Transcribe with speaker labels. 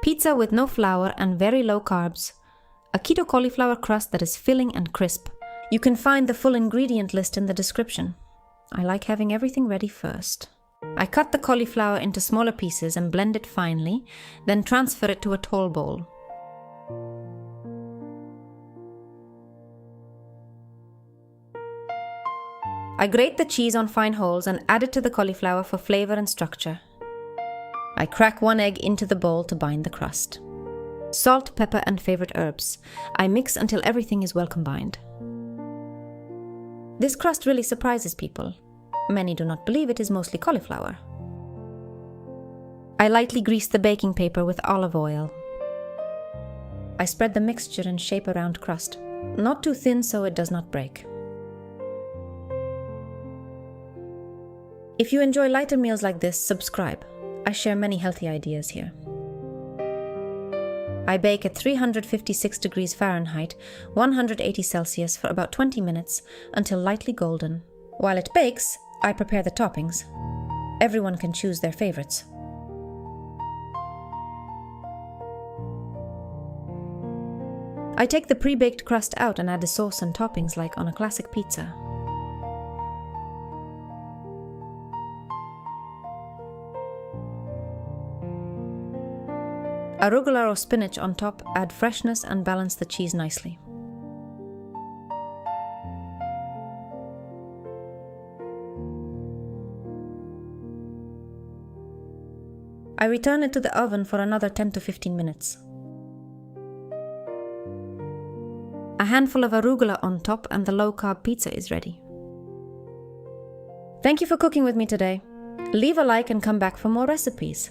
Speaker 1: Pizza with no flour and very low carbs. A keto cauliflower crust that is filling and crisp. You can find the full ingredient list in the description. I like having everything ready first. I cut the cauliflower into smaller pieces and blend it finely, then transfer it to a tall bowl. I grate the cheese on fine holes and add it to the cauliflower for flavor and structure. I crack 1 egg into the bowl to bind the crust. Salt, pepper, and favorite herbs. I mix until everything is well combined. This crust really surprises people. Many do not believe it is mostly cauliflower. I lightly grease the baking paper with olive oil. I spread the mixture and shape a round crust, not too thin so it does not break. If you enjoy lighter meals like this, subscribe. I share many healthy ideas here. I bake at 356 degrees Fahrenheit, 180 Celsius for about 20 minutes until lightly golden. While it bakes, I prepare the toppings. Everyone can choose their favorites. I take the pre-baked crust out and add the sauce and toppings like on a classic pizza. Arugula or spinach on top add freshness and balance the cheese nicely. I return it to the oven for another 10 to 15 minutes. A handful of arugula on top and the low-carb pizza is ready. Thank you for cooking with me today. Leave a like and come back for more recipes.